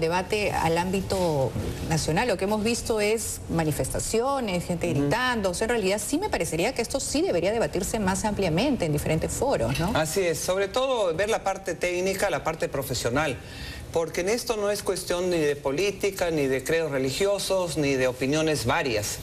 debate al ámbito nacional. Lo que hemos visto es manifestaciones, gente gritando. O sea, en realidad sí me parecería que esto sí debería debatirse más ampliamente en diferentes foros, ¿no? Así es, sobre todo ver la parte técnica, la parte profesional. Porque en esto no es cuestión ni de política, ni de credos religiosos, ni de opiniones varias.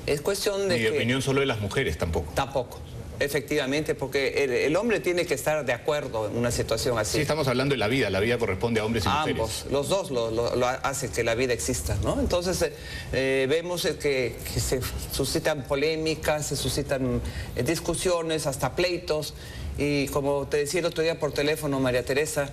Es cuestión de Ni de opinión solo de las mujeres tampoco. Tampoco. Efectivamente, porque el hombre tiene que estar de acuerdo en una situación así. Sí, estamos hablando de la vida corresponde a hombres y mujeres. Ambos, los dos lo hacen que la vida exista, ¿no? Entonces vemos que se suscitan polémicas, se suscitan discusiones, hasta pleitos. Y como te decía el otro día por teléfono, María Teresa,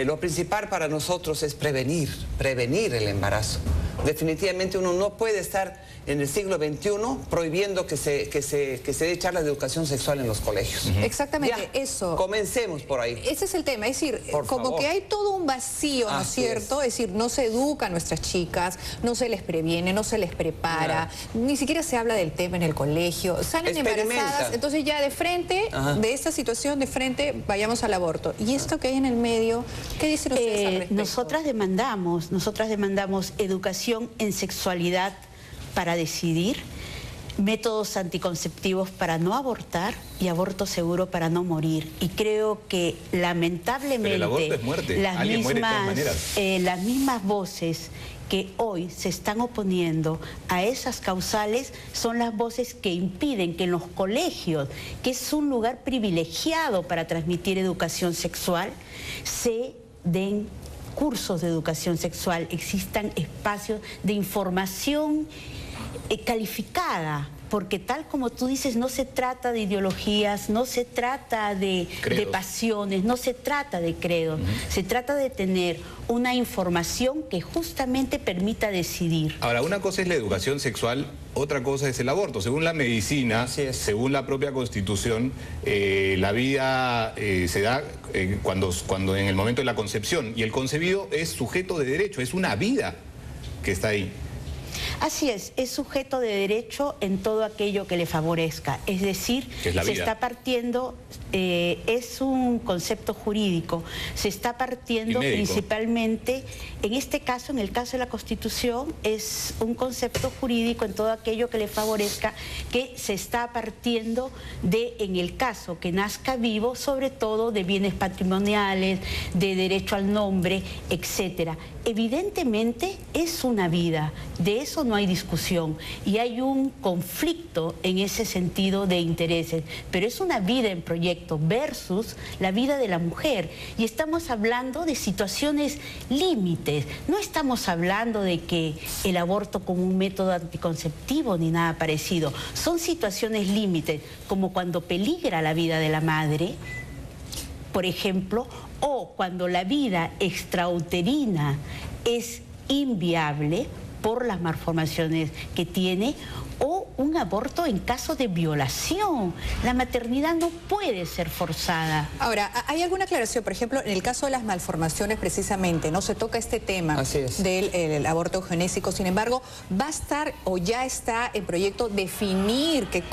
lo principal para nosotros es prevenir el embarazo. Definitivamente uno no puede estar en el siglo XXI prohibiendo que se dé charlas de educación sexual en los colegios. Exactamente, Ya, eso. Comencemos por ahí. Ese es el tema, es decir, Por como favor. que hay todo un vacío, ¿no es cierto? Es decir, no se educa a nuestras chicas, no se les previene, no se les prepara, ni siquiera se habla del tema en el colegio, salen embarazadas, entonces ya de frente, de esta situación de frente, vayamos al aborto. Y esto que hay en el medio, ¿qué dicen ustedes al respecto? Nosotras demandamos educación en sexualidad para decidir, métodos anticonceptivos para no abortar y aborto seguro para no morir. Y creo que lamentablemente pero el aborto es muerte. Alguien muere de todas maneras. Las mismas voces que hoy se están oponiendo a esas causales son las voces que impiden que en los colegios, que es un lugar privilegiado para transmitir educación sexual, se den cursos de educación sexual, existan espacios de información calificada, porque tal como tú dices, no se trata de ideologías, no se trata de pasiones, no se trata de credos, se trata de tener una información que justamente permita decidir. Ahora, una cosa es la educación sexual, otra cosa es el aborto. Según la medicina, según la propia Constitución, la vida se da cuando en el momento de la concepción, y el concebido es sujeto de derecho, es una vida que está ahí. Así es sujeto de derecho en todo aquello que le favorezca, es decir, se está partiendo, es un concepto jurídico, se está partiendo principalmente, en este caso, en el caso de la Constitución, es un concepto jurídico en todo aquello que le favorezca, que se está partiendo de, en el caso que nazca vivo, sobre todo de bienes patrimoniales, de derecho al nombre, etcétera. Evidentemente es una vida, de eso no hay discusión y hay un conflicto en ese sentido de intereses, pero es una vida en proyecto versus la vida de la mujer y estamos hablando de situaciones límites, no estamos hablando de que el aborto como un método anticonceptivo ni nada parecido, son situaciones límites como cuando peligra la vida de la madre, por ejemplo, o cuando la vida extrauterina es inviable por las malformaciones que tiene, o un aborto en caso de violación. La maternidad no puede ser forzada. Ahora, ¿hay alguna aclaración? Por ejemplo, en el caso de las malformaciones precisamente, no se toca este tema del aborto eugenésico, sin embargo, va a estar o ya está en proyecto definir qué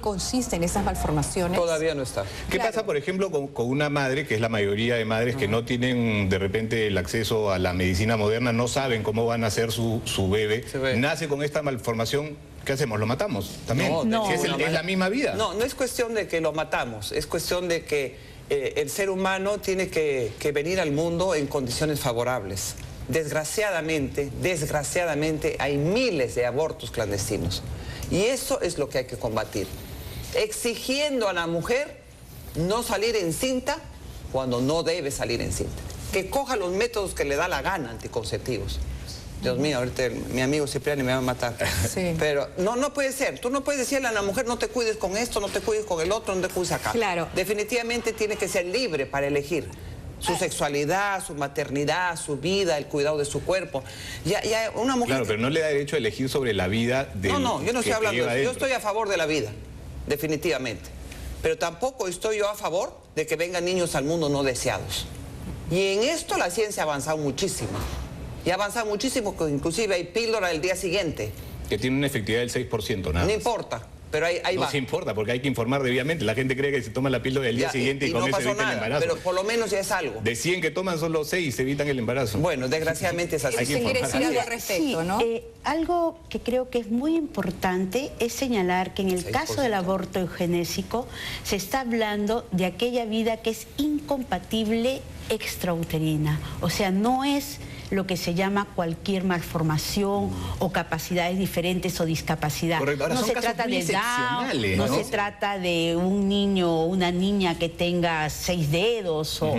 consiste en esas malformaciones. Todavía no está. ¿Qué pasa, por ejemplo, con una madre, que es la mayoría de madres que no tienen de repente el acceso a la medicina moderna, no saben cómo van a nacer su bebé, nace con esta malformación? ¿Qué hacemos? ¿Lo matamos también? No, es la misma vida. No, no es cuestión de que lo matamos, es cuestión de que el ser humano tiene que venir al mundo en condiciones favorables. Desgraciadamente hay miles de abortos clandestinos y eso es lo que hay que combatir. Exigiendo a la mujer no salir encinta cuando no debe salir encinta. Que coja los métodos que le da la gana anticonceptivos. Dios mío, ahorita mi amigo Cipriani me va a matar. Sí. Pero no puede ser. Tú no puedes decirle a la mujer, no te cuides con esto, no te cuides con el otro, no te cuides acá. Claro. Definitivamente tiene que ser libre para elegir su sexualidad, su maternidad, su vida, el cuidado de su cuerpo. Ya una mujer... Claro, pero no le da derecho a elegir sobre la vida de... No, yo no estoy hablando de eso. Yo estoy a favor de la vida, definitivamente. Pero tampoco estoy yo a favor de que vengan niños al mundo no deseados. Y en esto la ciencia ha avanzado muchísimo. Y ha avanzado muchísimo, que inclusive hay píldora del día siguiente. Que tiene una efectividad del 6%, nada. No importa. pero ahí va. No se importa, porque hay que informar debidamente. La gente cree que se toma la píldora del día siguiente y con eso evita el embarazo. Pero por lo menos ya es algo. De 100 que toman, solo 6 evitan el embarazo. Bueno, desgraciadamente es así. Hay que quiere decir algo al respecto, ¿no? Algo que creo que es muy importante es señalar que en el caso del aborto eugenésico se está hablando de aquella vida que es incompatible extrauterina. O sea, no es lo que se llama cualquier malformación o capacidades diferentes o discapacidad. Correcto. Ahora, no se trata de Down, no se trata de un niño o una niña que tenga 6 dedos o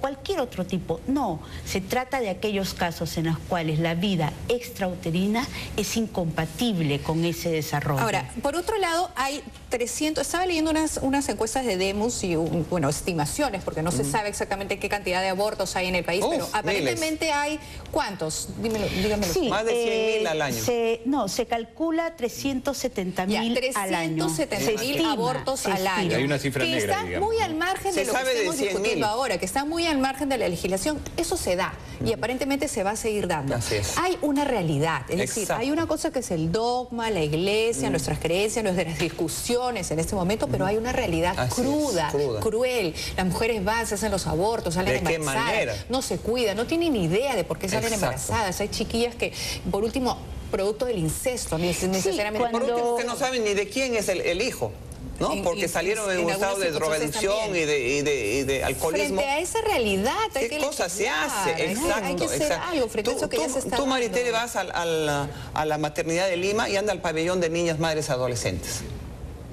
cualquier otro tipo. No, se trata de aquellos casos en los cuales la vida extrauterina es incompatible con ese desarrollo. Ahora, por otro lado, hay 300, estaba leyendo unas encuestas de Demus y, bueno, estimaciones, porque no se sabe exactamente qué cantidad de abortos hay en el país, pero aparentemente hay, ¿cuántos? Dígamelo. Sí, más de 100.000 al año. Se calcula 370.000 al año. 370.000 abortos al año. Hay una cifra que negra, están muy al margen de lo que estamos discutiendo ahora, que están muy al margen de la legislación. Eso se da y aparentemente se va a seguir dando. Así es. Hay una realidad, es decir, hay una cosa que es el dogma, la iglesia, nuestras creencias, nuestras discusiones en este momento, pero hay una realidad cruda, cruel. Las mujeres van, se hacen los abortos, salen embarazadas, no se cuidan, no tienen ni idea de por qué salen embarazadas. Hay chiquillas que, por último, producto del incesto, necesariamente. Por último, que no saben ni de quién es el hijo, ¿no? Porque salieron en un estado de drogadicción y de alcoholismo. Frente a esa realidad hay ¿qué cosa se hace? Exacto. Hay que hacer algo frente a eso que ya se está Tú, Maritere, vas a la maternidad de Lima y anda al pabellón de niñas madres adolescentes.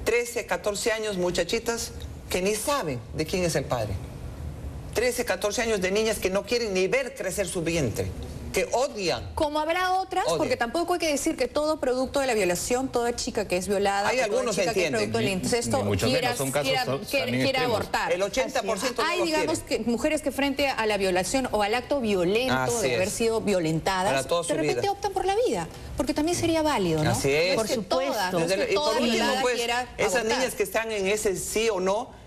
13, 14 años, muchachitas que ni saben de quién es el padre. 13, 14 años de niñas que no quieren ni ver crecer su vientre, que odian. Como habrá otras, porque tampoco hay que decir que todo producto de la violación, toda chica que es violada, hay algunos chica que es producto del incesto, quiera abortar. El 80% no hay, digamos, que mujeres que frente a la violación o al acto violento de haber sido violentadas, de repente optan por la vida, porque también sería válido, ¿no? Así es. Por supuesto. Y por último, pues, esas niñas que están en ese sí o no,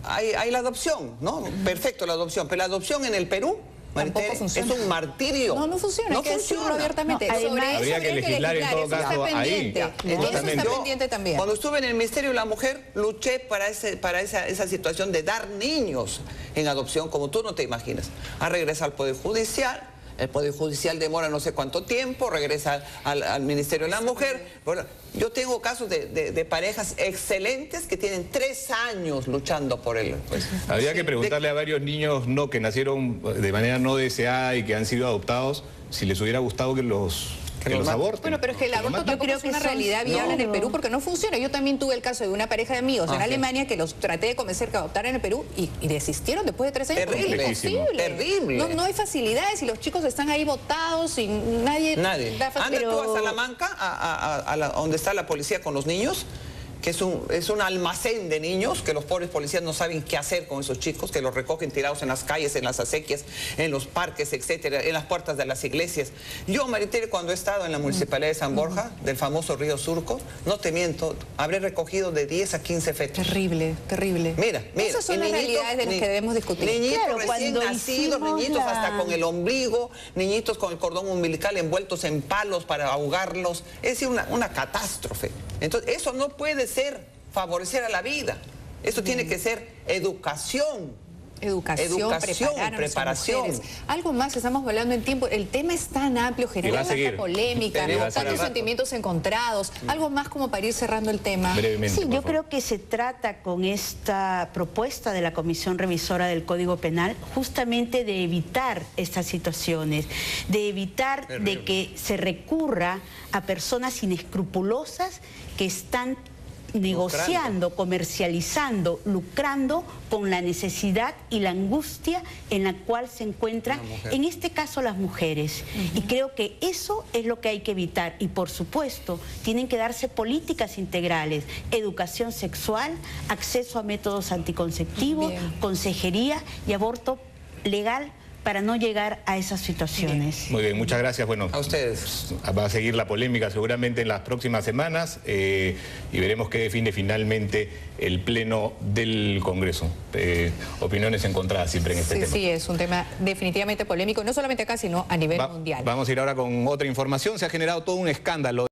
hay la adopción, ¿no? Perfecto, la adopción, pero la adopción en el Perú es un martirio. No funciona, hay que decirlo abiertamente. Habría que legislar en todo caso ahí. Eso está pendiente también. Cuando estuve en el Ministerio de la Mujer, luché para esa situación de dar niños en adopción, como tú no te imaginas. A regresar al Poder Judicial. El Poder Judicial demora no sé cuánto tiempo, regresa al Ministerio de la Mujer. Bueno, yo tengo casos de parejas excelentes que tienen 3 años luchando por él. Pues, habría que preguntarle a varios niños que nacieron de manera no deseada y que han sido adoptados, si les hubiera gustado que los aborten. Bueno, pero es que el aborto tampoco es una realidad viable en el Perú porque no funciona. Yo también tuve el caso de una pareja de amigos en Alemania que los traté de convencer que adoptaran en el Perú y desistieron después de 3 años. Terrible. No hay facilidades y los chicos están ahí botados y nadie da facilidades. Anda tú a Salamanca, a donde está la policía con los niños, que es un almacén de niños, que los pobres policías no saben qué hacer con esos chicos, que los recogen tirados en las calles, en las acequias, en los parques, etcétera, en las puertas de las iglesias. Yo, Maritere, cuando he estado en la Municipalidad de San Borja, del famoso río Surco, no te miento, habré recogido de 10 a 15 fetos. Terrible. Mira. Esas son las realidades de las que debemos discutir. Niñitos recién nacidos, niñitos hasta con el ombligo, niñitos con el cordón umbilical envueltos en palos para ahogarlos. Es decir, una catástrofe. Entonces, eso no puede ser favorecer a la vida. Esto tiene que ser educación, preparación. Algo más, estamos hablando en tiempo. El tema es tan amplio, genera tanta polémica, tantos sentimientos encontrados. Algo más como para ir cerrando el tema. Sí, yo creo que se trata con esta propuesta de la Comisión Revisora del Código Penal justamente de evitar estas situaciones, de evitar de que se recurra a personas inescrupulosas que están negociando, comercializando, lucrando con la necesidad y la angustia en la cual se encuentran, en este caso, las mujeres. Y creo que eso es lo que hay que evitar. Y, por supuesto, tienen que darse políticas integrales, educación sexual, acceso a métodos anticonceptivos, consejería y aborto legal para no llegar a esas situaciones. Muy bien, muchas gracias. Bueno, a ustedes. Va a seguir la polémica seguramente en las próximas semanas y veremos qué define finalmente el Pleno del Congreso. Opiniones encontradas siempre en este tema. Sí, es un tema definitivamente polémico, no solamente acá, sino a nivel mundial. Vamos a ir ahora con otra información. Se ha generado todo un escándalo.